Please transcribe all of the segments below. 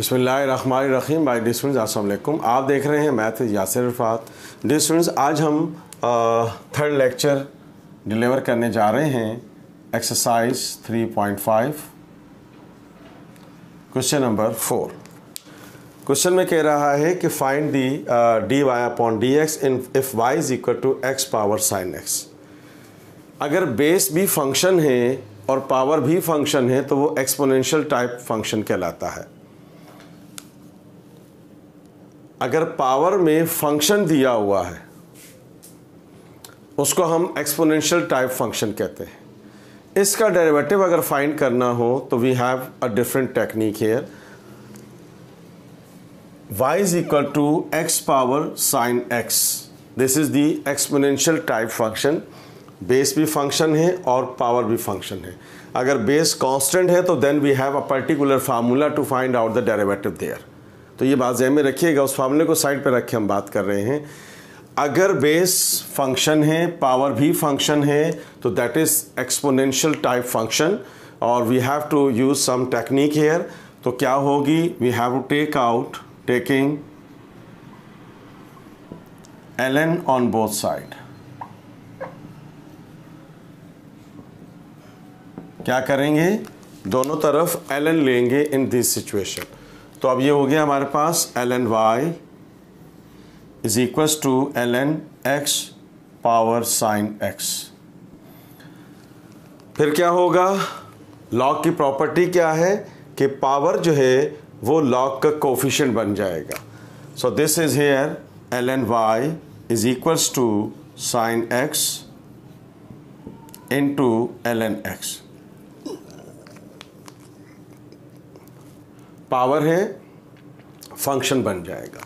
बिस्मिल्लाहिर्रहमानिर्रहीम। Bye dear students, अस्सलाम वालेकुम। आप देख रहे हैं मैथ यासिर रफ़ात। डियर स्टूडेंट्स, आज हम थर्ड लेक्चर डिलीवर करने जा रहे हैं। Exercise 3.5 question number 4। क्वेश्चन में कह रहा है कि find the d y upon d x in if y is equal to x power sine x. अगर बेस भी फंक्शन है और पावर भी फंक्शन है तो वो एक्सपोनेंशियल टाइप फंक्शन कहलाता है। अगर पावर में फंक्शन दिया हुआ है उसको हम एक्सपोनेंशियल टाइप फंक्शन कहते हैं। इसका डेरिवेटिव अगर फाइंड करना हो तो we have a different technique here. y is equal to x power sine x, this is the exponential type function. Base भी फंक्शन है और पावर भी फंक्शन है। अगर बेस कांस्टेंट है तो then we have a particular formula to find out the derivative there. तो ये बात ज़हन में रखिएगा, उस फार्मूले को साइड पे रख के हम बात कर रहे हैं। अगर बेस फंक्शन है, पावर भी फंक्शन है, तो that is exponential type function और we have to use some technique here. तो क्या होगी, we have to take out taking ln on both side. क्या करेंगे, दोनों तरफ ln लेंगे इन दिस सिचुएशन। तो अब ये हो गया हमारे पास ln y is equals to ln x power sine x। फिर क्या होगा, लॉग की प्रॉपर्टी क्या है कि पावर जो है वो लॉग का कोफिशिएंट बन जाएगा। So this is here ln y is equals to sine x into ln x। Power है, फंक्शन बन जाएगा।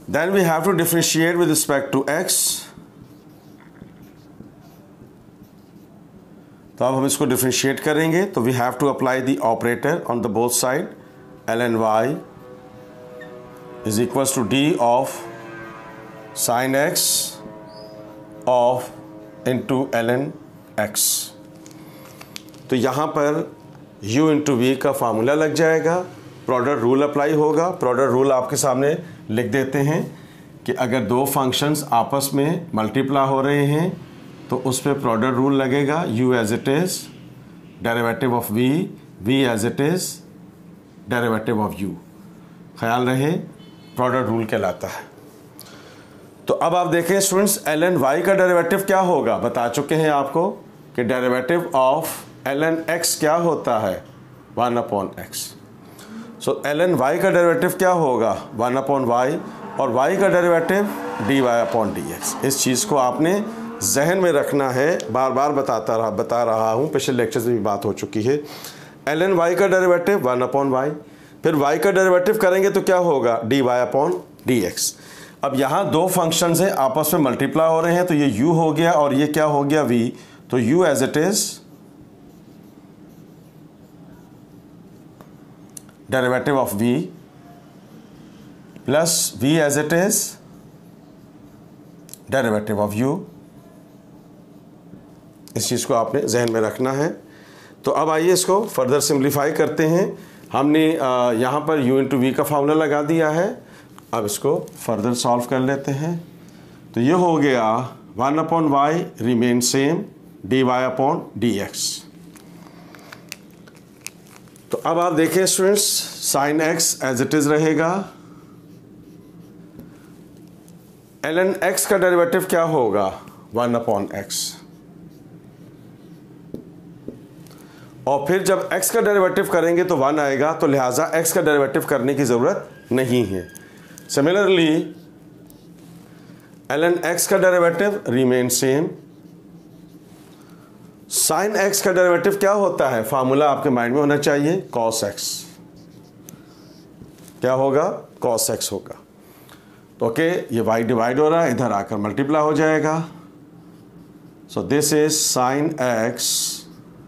Then we have to differentiate with respect to x। तो अब हम इसको डिफरेंशिएट करेंगे तो we have to apply the operator on the both side. ln y is equals to d of sine x of into ln x। तो यहाँ पर u into v का फार्मूला लग जाएगा, प्रोडक्ट रूल अप्लाई होगा। Product rule आपके सामने लिख देते हैं कि अगर दो फंक्शंस आपस में मल्टीप्लाई हो रहे हैं तो उस पर प्रोडक्ट रूल लगेगा। u as it is derivative of v, v as it is derivative of u। ख्याल रहे, प्रोडक्ट रूल कहलाता है। तो अब आप देखें स्टूडेंट्स, ln y का डेरिवेटिव क्या होगा, बता चुके हैं आपको कि डेरिवेटिव ऑफ ln x क्या होता है, 1 अपॉन x। सो ln y का डेरिवेटिव क्या होगा, 1 अपॉन y, और y का डेरिवेटिव dy अपॉन dx। इस चीज़ को आपने जहन में रखना है, बार बार बता रहा हूँ, पिछले लेक्चर्स में भी बात हो चुकी है। ln y का डेरिवेटिव 1 अपॉन y, फिर y का डेरिवेटिव करेंगे तो क्या होगा, dy अपॉन dx। अब यहाँ दो फंक्शंस हैं, आपस में मल्टीप्लाई हो रहे हैं, तो ये u हो गया और ये क्या हो गया, v। तो u as it is derivative of v plus v as it is derivative of u। इस चीज़ को आपने जहन में रखना है। तो अब आइए इसको फर्दर सिंप्लीफाई करते हैं। हमने यहाँ पर u इंटू वी का फार्मूला लगा दिया है। अब इसको फर्दर सॉल्व कर लेते हैं। तो ये हो गया 1 upon y remain same, d y upon d x. तो अब आप देखें students, sine x as it is रहेगा। ln x का डेरिवेटिव क्या होगा, 1 अपॉन x। और फिर जब x का डेरिवेटिव करेंगे तो 1 आएगा, तो लिहाजा x का डेरिवेटिव करने की ज़रूरत नहीं है। सिमिलरली ln x का derivative remain same. Sine x का डेरिवेटिव क्या होता है, फार्मूला आपके माइंड में होना चाहिए, cos x। क्या होगा, cos x होगा। तो ओके, ये y डिवाइड हो रहा है, इधर आकर मल्टीप्लाई हो जाएगा। So this is sine x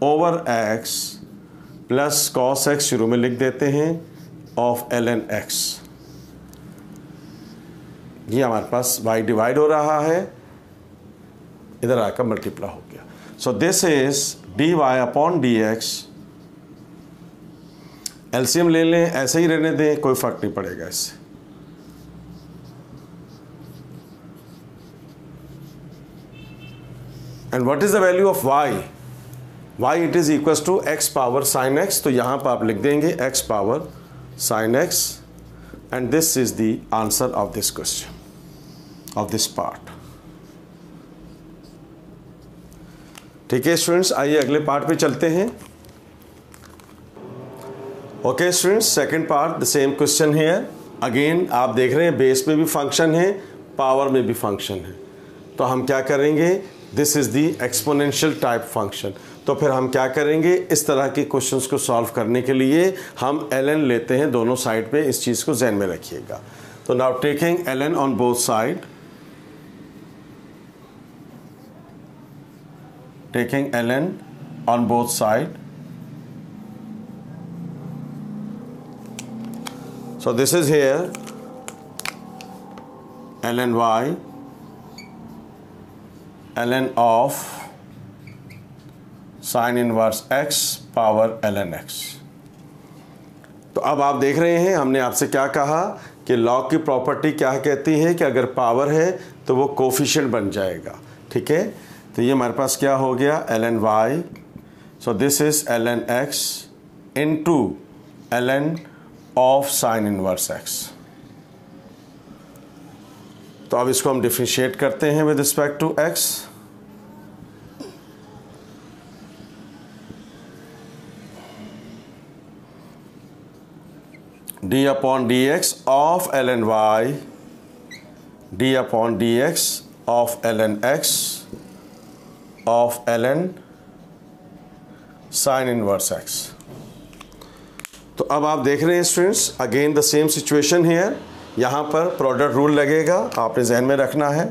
over x plus cos x, शुरू में लिख देते हैं, ऑफ ln x। ये हमारे पास y डिवाइड हो रहा है, इधर आकर मल्टीप्लाई हो गया। So this is dy upon dx LCM ले लें, ऐसे ही रहने दें, कोई फर्क नहीं पड़ेगा इससे। And what is the value of y? y it is equals to x power sine x। तो यहां पर आप लिख देंगे x power sine x, and this is the answer of this question, of this part. ठीक है students, आइए अगले पार्ट पे चलते हैं। Okay students, second part, the same question here. Again आप देख रहे हैं बेस में भी फंक्शन है, पावर में भी फंक्शन है। तो हम क्या करेंगे, this is the exponential type function. तो फिर हम क्या करेंगे, इस तरह के क्वेश्चंस को सॉल्व करने के लिए हम ln लेते हैं दोनों साइड पे, इस चीज़ को ध्यान में रखिएगा। तो now taking ln on both side, taking ln on both side. So this is here ln y, ln of sin inverse x power ln x। तो अब आप देख रहे हैं हमने आपसे क्या कहा कि लॉग की प्रॉपर्टी क्या कहती है कि अगर पावर है तो वो कोफिशिएंट बन जाएगा। ठीक है, तो ये हमारे पास क्या हो गया, ln y, so this is ln x into ln of sine inverse x। तो अब इसको हम डिफरेंशिएट करते हैं with respect to x। d upon dx of ln y, d upon dx of ln x of ln sin inverse x। तो अब आप देख रहे हैं students, again the same situation here. यहाँ पर प्रोडक्ट रूल लगेगा, आपने जहन में रखना है।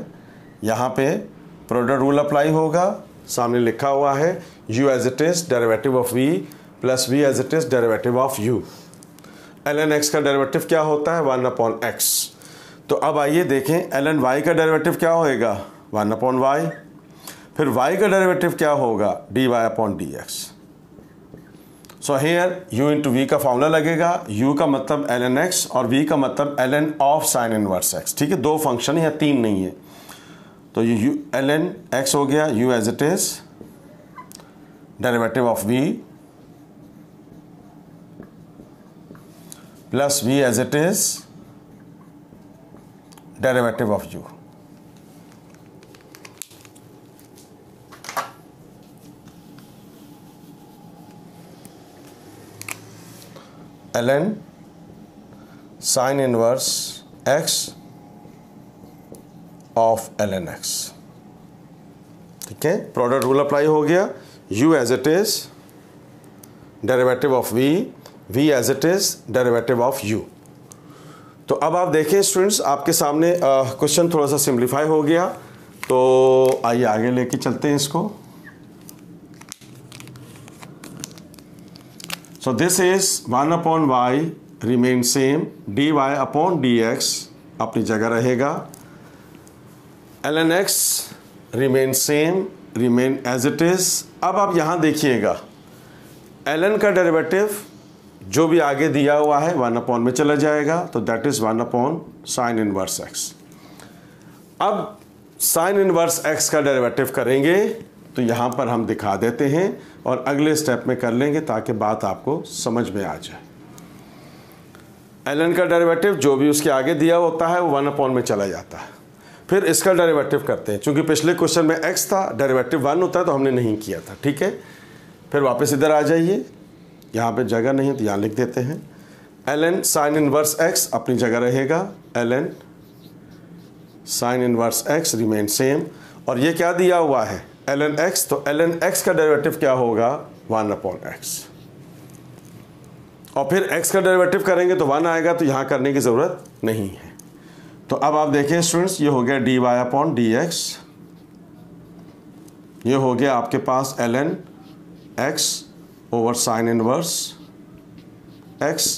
यहाँ पे प्रोडक्ट रूल अप्लाई होगा, सामने लिखा हुआ है u as it is derivative of v plus v as it is derivative of u। ln x का डेरिवेटिव क्या होता है, 1 अपॉन x। तो अब आइए देखें ln y का डेरिवेटिव क्या होएगा, 1 अपॉन y। फिर y का डेरिवेटिव क्या होगा, dy upon dx। So here u into v का फॉर्मूला लगेगा, u का मतलब ln x और v का मतलब ln of sine inverse x। ठीक है, दो फंक्शन है, तीन नहीं है। तो ये ln x हो गया u as it is derivative of v plus v as it is derivative of u। ln sine inverse x of ln x। ठीक है, प्रोडक्ट रूल अप्लाई हो गया, u as it is derivative of v, v as it is derivative of u। तो अब आप देखें students, आपके सामने क्वेश्चन थोड़ा सा सिंप्लीफाई हो गया। तो आइए आगे लेके चलते हैं इसको। So this is 1 upon y remain same, dy upon dx अपनी जगह रहेगा, ln x remain same, remain as it is। अब आप यहाँ देखिएगा ln का डेरिवेटिव जो भी आगे दिया हुआ है 1 अपॉन में चला जाएगा, तो that is 1 upon sine inverse x। अब साइन इनवर्स x का डेरिवेटिव करेंगे तो यहाँ पर हम दिखा देते हैं और अगले स्टेप में कर लेंगे ताकि बात आपको समझ में आ जाए। ln का डेरिवेटिव जो भी उसके आगे दिया होता है वो 1 अपॉन में चला जाता है। फिर इसका डेरिवेटिव करते हैं, क्योंकि पिछले क्वेश्चन में x था, डेरिवेटिव 1 होता है तो हमने नहीं किया था। ठीक है, फिर वापस इधर आ जाइए, यहाँ पे जगह नहीं है तो यहाँ लिख देते हैं ln साइन इनवर्स x अपनी जगह रहेगा, ln sine inverse x remain same. और ये क्या दिया हुआ है ln x, तो ln x का डेरिवेटिव क्या होगा, 1 अपॉन x। और फिर x का डेरिवेटिव करेंगे तो 1 आएगा, तो यहाँ करने की ज़रूरत नहीं है। तो अब आप देखें स्टूडेंट्स, ये हो गया dy अपॉन dx, ये हो गया आपके पास ln x over sign inverse x।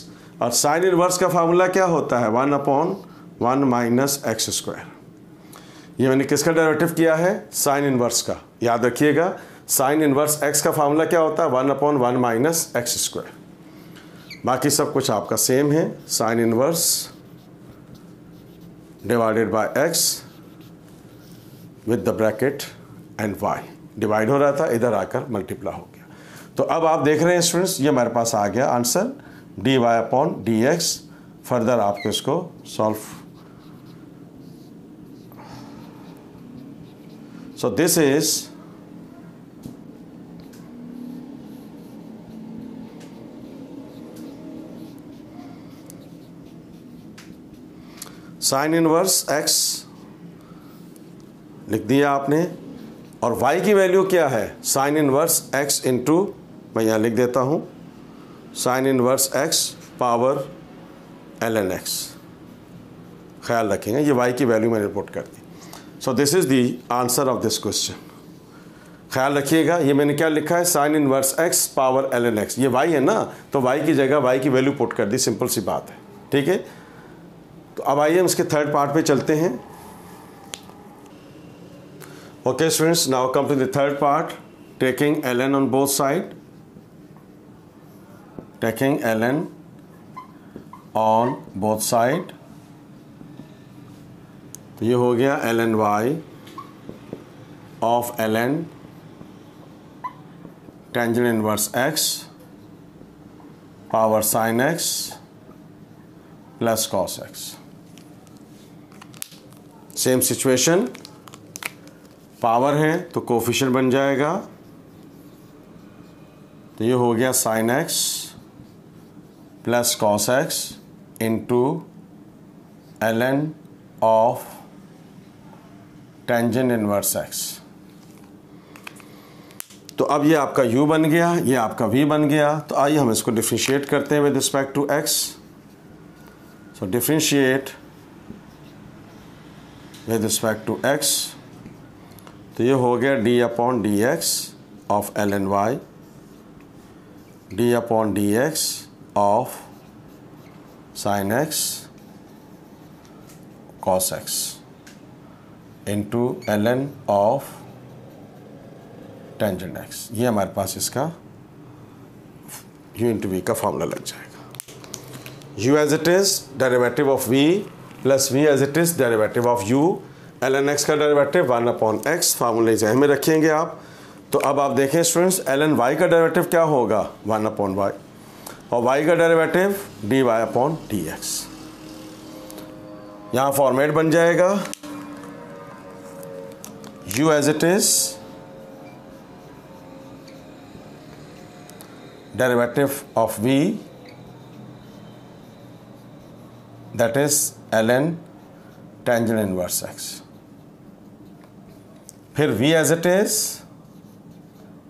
और साइन इनवर्स का फार्मूला क्या होता है, 1 अपॉन 1 माइनस एक्स स्क्वायर। ये मैंने किसका डेरिवेटिव किया है, साइन इनवर्स का। याद रखिएगा साइन इनवर्स x का फार्मूला क्या होता है, 1 अपॉन 1 माइनस एक्स स्क्वायर। बाकी सब कुछ आपका सेम है, sine inverse divided by x with the bracket and y, divide हो रहा था, इधर आकर मल्टीप्लाई हो गया। तो अब आप देख रहे हैं स्टूडेंट्स, ये हमारे पास आ गया answer dy upon dx। Further आपको इसको solve, so this is sine inverse x लिख दिया आपने, और y की वैल्यू क्या है, साइन इनवर्स x इंटू, मैं यहाँ लिख देता हूँ, sign inverse x power ln x। ख्याल रखेंगे, ये y की वैल्यू मैंने रिपोर्ट कर दी। So this is the answer of this question. ख्याल रखिएगा, ये मैंने क्या लिखा है, sine inverse x power ln x, ये y है ना, तो y की जगह y की वैल्यू पुट कर दी, सिंपल सी बात है, ठीक है। तो अब आइए हम इसके थर्ड पार्ट पे चलते हैं। Okay students, now come to the third part, taking ln on both side, taking ln on both side. तो ये हो गया ln y of ln tangent inverse x power sine x plus cos x। Same situation, power है तो coefficient बन जाएगा, तो ये हो गया sine x plus cos x into ln of tangent inverse x। तो अब ये आपका u बन गया, ये आपका v बन गया। तो आइए हम इसको डिफरेंशिएट करते हैं with respect to x। So differentiate with respect to x, तो ये हो गया d upon d x of ln y, d upon d x of sine x cos x into ln of tangent x। ये हमारे पास इसका u into v का formula लग जाएगा। u as it is derivative of v plus v as it is derivative of u, ln x का derivative 1 upon x, फार्मूले जहन में रखेंगे आप। तो अब आप देखें स्टूडेंट्स, ln y का डेरिवेटिव क्या होगा, 1 अपॉन y, और y का डेरिवेटिव dy अपॉन dx। यहाँ फॉर्मेट बन जाएगा u as it is derivative of v, that is ln tangent inverse x, फिर v as it is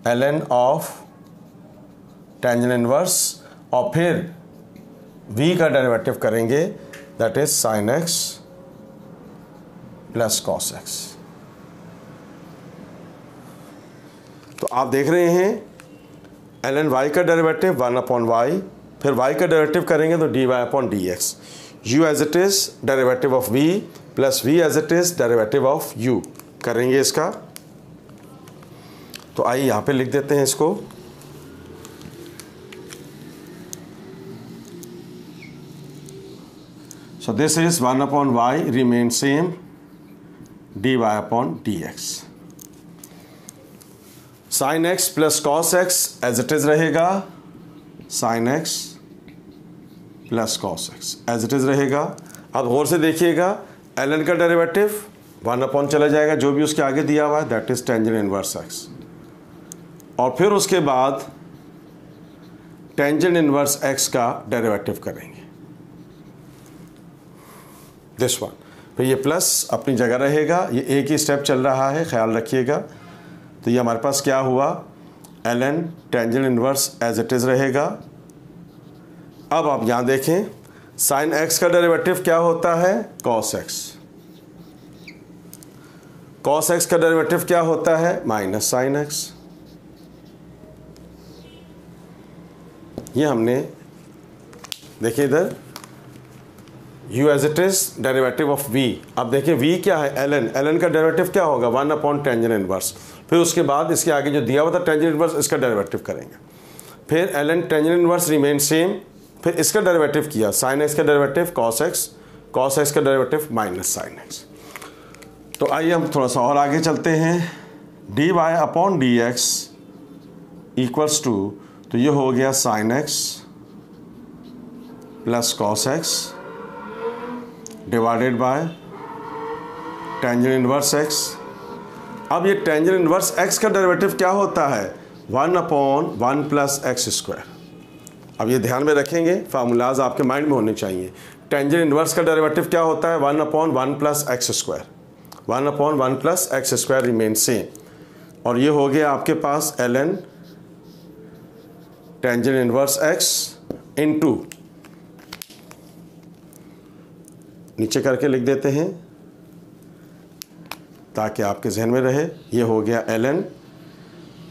ln of tangent inverse, और फिर v का डेरिवेटिव करेंगे, that is sine x plus cos x। तो आप देख रहे हैं ln y का डेरिवेटिव 1 अपॉन y, फिर y का डेरिवेटिव करेंगे तो dy upon dx, u as it is derivative of v plus v as it is derivative of u करेंगे इसका। तो आइए यहाँ पे लिख देते हैं इसको, so this is 1 upon y remain same, dy upon dx। Sine x plus cos x as it is रहेगा, sine x plus cos x as it is रहेगा। अब गौर से देखिएगा, ln का डेरिवेटिव 1 अपॉन चला जाएगा, जो भी उसके आगे दिया हुआ है, that is tangent inverse x, और फिर उसके बाद टेंजेंट इनवर्स x का डेरिवेटिव करेंगे, दिस वन। फिर ये प्लस अपनी जगह रहेगा, ये एक ही स्टेप चल रहा है, ख्याल रखिएगा। तो ये हमारे पास क्या हुआ, ln tangent inverse as it is रहेगा। अब आप यहाँ देखें, साइन x का डेरिवेटिव क्या होता है, cos x, cos x का डेरिवेटिव क्या होता है, माइनस साइन x। ये हमने देखिए इधर u as it is derivative of v। अब देखिए v क्या है, ln का डेरिवेटिव क्या होगा, 1 अपॉन टेंजेंट इनवर्स, फिर उसके बाद इसके आगे जो दिया हुआ था टेंजेंट इनवर्स, इसका डेरिवेटिव करेंगे, फिर ln tangent inverse remain same, फिर इसका डेरिवेटिव किया, साइन एक्स का डेरिवेटिव कॉस एक्स का डेरिवेटिव माइनस साइन एक्स। तो आइए हम थोड़ा सा और आगे चलते हैं। D y upon d x equals to, तो ये हो गया sine x plus cos x divided by tangent inverse x. अब ये टेंजेंट इनवर्स एक्स का डेरिवेटिव क्या होता है, 1/1 प्लस एक्स स्क्वायर। अब ये ध्यान में रखेंगे, फार्मूलाज आपके माइंड में होने चाहिए। टेंजेंट इनवर्स का डेरिवेटिव क्या होता है, 1/1 plus x square. 1/1 plus x square remain same. और ये हो गया आपके पास ln tangent inverse x into, नीचे करके लिख देते हैं ताकि आपके जहन में रहे। ये हो गया ln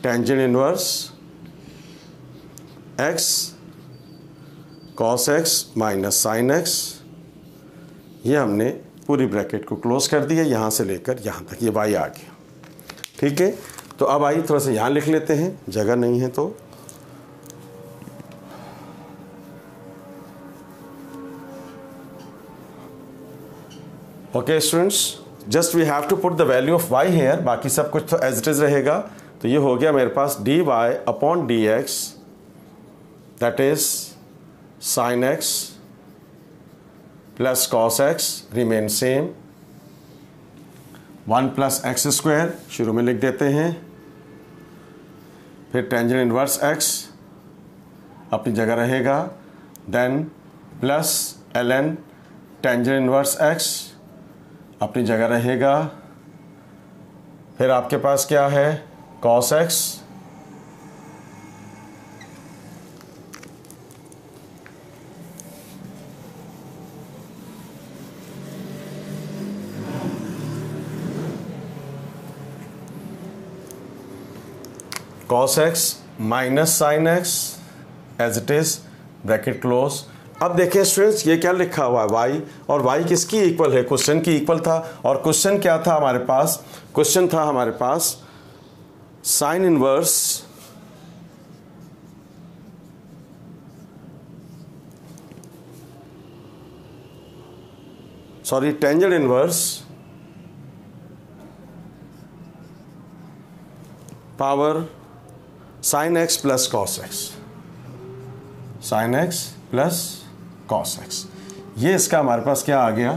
tangent inverse x cos x minus sine x. ये हमने पूरी ब्रैकेट को क्लोज कर दिया, यहाँ से लेकर यहाँ तक ये y आ गया। ठीक है, तो अब आइए थोड़ा सा यहाँ लिख लेते हैं, जगह नहीं है तो। Okay students, just we have to put the value of y here, बाकी सब कुछ तो एज इट इज रहेगा। तो ये हो गया मेरे पास dy upon d x that is sign x plus cos x remain same, 1 plus x square शुरू में लिख देते हैं, फिर टेंजेंट इनवर्स एक्स अपनी जगह रहेगा, then plus ln tangent inverse x अपनी जगह रहेगा, फिर आपके पास क्या है cos x cos x minus sine x as it is bracket close. अब देखिए स्टूडेंट्स, ये क्या लिखा हुआ है y, और y किसकी इक्वल है, क्वेश्चन की इक्वल था। और क्वेश्चन क्या था हमारे पास, क्वेश्चन था हमारे पास sine inverse tangent inverse power sine x plus cos x, sine x plus cos x. ये इसका हमारे पास क्या आ गया,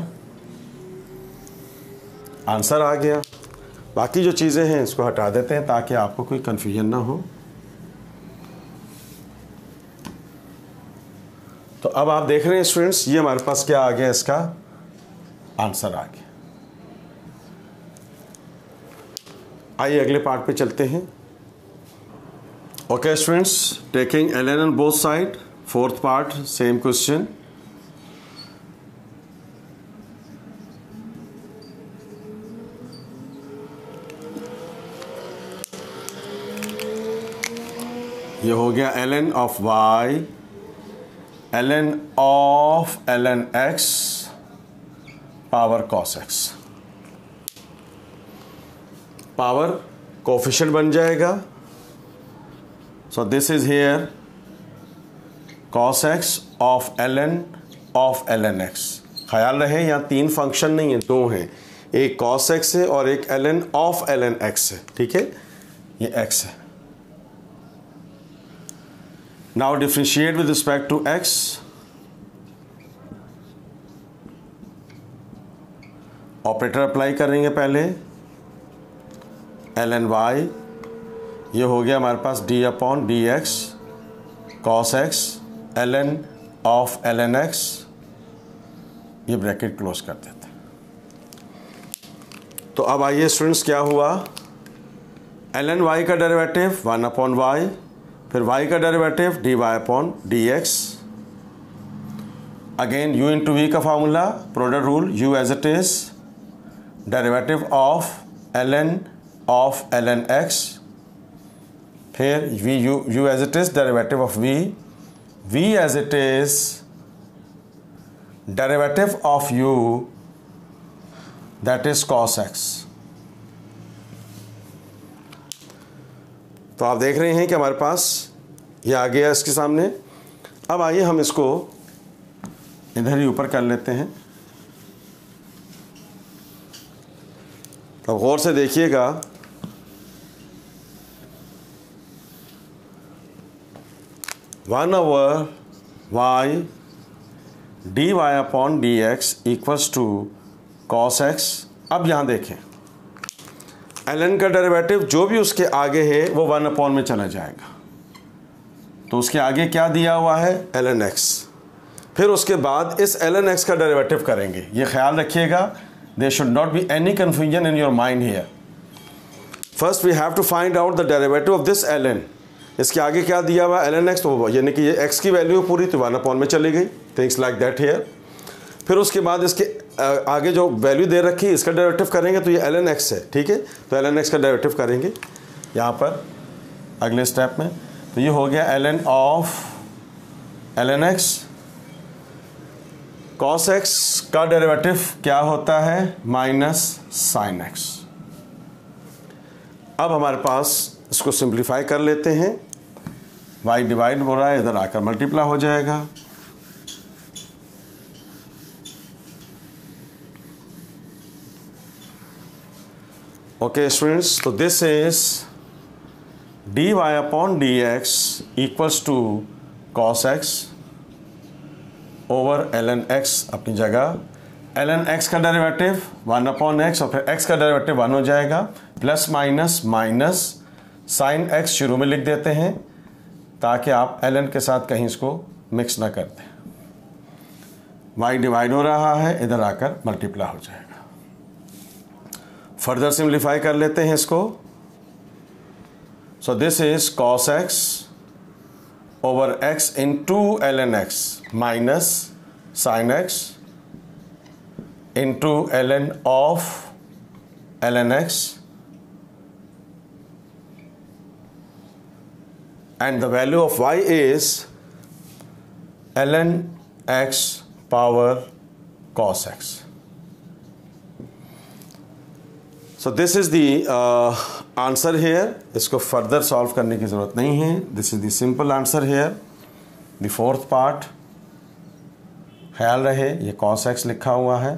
आंसर आ गया। बाकी जो चीज़ें हैं इसको हटा देते हैं ताकि आपको कोई कन्फ्यूजन ना हो। तो अब आप देख रहे हैं स्टूडेंट्स, ये हमारे पास क्या आ गया, इसका आंसर आ गया। आइए अगले पार्ट पे चलते हैं। Okay students, taking ln on both side, fourth part, same question. ये हो गया ln of y, ln of ln x power cos x। Power coefficient बन जाएगा। So this is here cos x of ln x। ख्याल रहे यहाँ 3 function नहीं है, 2 हैं, एक cos x है और एक ln of ln x है। ठीक है, ये x है। Now differentiate with respect to x। Operator apply करेंगे पहले, ln y, ये हो गया हमारे पास d upon d x cos x ln of ln x, ये ब्रैकेट क्लोज कर देते हैं। तो अब आइए स्टूडेंट्स, क्या हुआ, ln y का डेरिवेटिव 1 अपॉन y, फिर y का derivative dy upon d x. Again u into v का formula, product rule, u as it is, derivative of ln of ln x, फिर u as it is, derivative of v as it is, derivative of u that is cos x। तो आप देख रहे हैं कि हमारे पास ये आ गया इसके सामने। अब आइए हम इसको इधर ही ऊपर कर लेते हैं। अब गौर से देखिएगा, 1/y dy upon d x equals to cos x. अब यहाँ देखें, ln का डेरिवेटिव जो भी उसके आगे है वो 1 अपॉन में चला जाएगा, तो उसके आगे क्या दिया हुआ है, ln x। फिर उसके बाद इस ln x का डेरिवेटिव करेंगे। ये ख्याल रखिएगा, there should not be any confusion in your mind here. First we have to find out the derivative of this ln। इसके आगे क्या दिया हुआ है, ln x, तो यानी कि ये x की वैल्यू पूरी तो 1 अपॉन में चली गई, थिंग्स लाइक दैट हियर। फिर उसके बाद इसके आगे जो वैल्यू दे रखी है इसका डेरिवेटिव करेंगे, तो ये ln x है, ठीक है। तो ln x का डेरिवेटिव करेंगे यहाँ पर अगले स्टेप में। तो ये हो गया ln of ln x। cos x का डेरिवेटिव क्या होता है, माइनस साइन x। अब हमारे पास इसको सिंप्लीफाई कर लेते हैं, y डिवाइड हो रहा है, इधर आकर मल्टीप्लाई हो जाएगा। ओके स्टूडेंट्स, तो this is dy upon dx equals to cos x over ln x अपनी जगह। ln x का डेरिवेटिव 1 अपॉन x और फिर x का डेरिवेटिव 1 हो जाएगा, plus minus minus sine x शुरू में लिख देते हैं ताकि आप ln के साथ कहीं इसको मिक्स ना कर दें। y डिवाइड हो रहा है, इधर आकर मल्टीप्लाई हो जाएगा। फर्दर सिंप्लीफाई कर लेते हैं इसको। So this is cos x over x into ln x minus sine x into ln of ln x, and the value of y is ln x power cos x. So this is the answer here. इसको further solve करने की ज़रूरत नहीं है। This is the simple answer here. The fourth part, ख्याल रहे ये cos x लिखा हुआ है।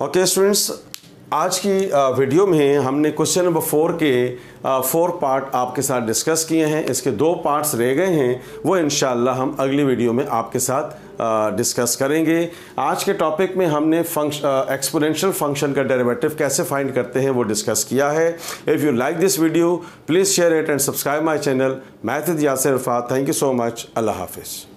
ओके स्टूडेंट्स, आज की वीडियो में हमने क्वेश्चन नंबर 4 के 4 पार्ट आपके साथ डिस्कस किए हैं। इसके 2 पार्ट्स रह गए हैं, वो इंशाल्लाह हम अगली वीडियो में आपके साथ डिस्कस करेंगे। आज के टॉपिक में हमने एक्सपोनेंशियल फंक्शन का डेरिवेटिव कैसे फाइंड करते हैं वो डिस्कस किया है। If you like this video please share it and subscribe my channel. Math with Yasir Irfat. Thank you so much. अल्लाह हाफिज़।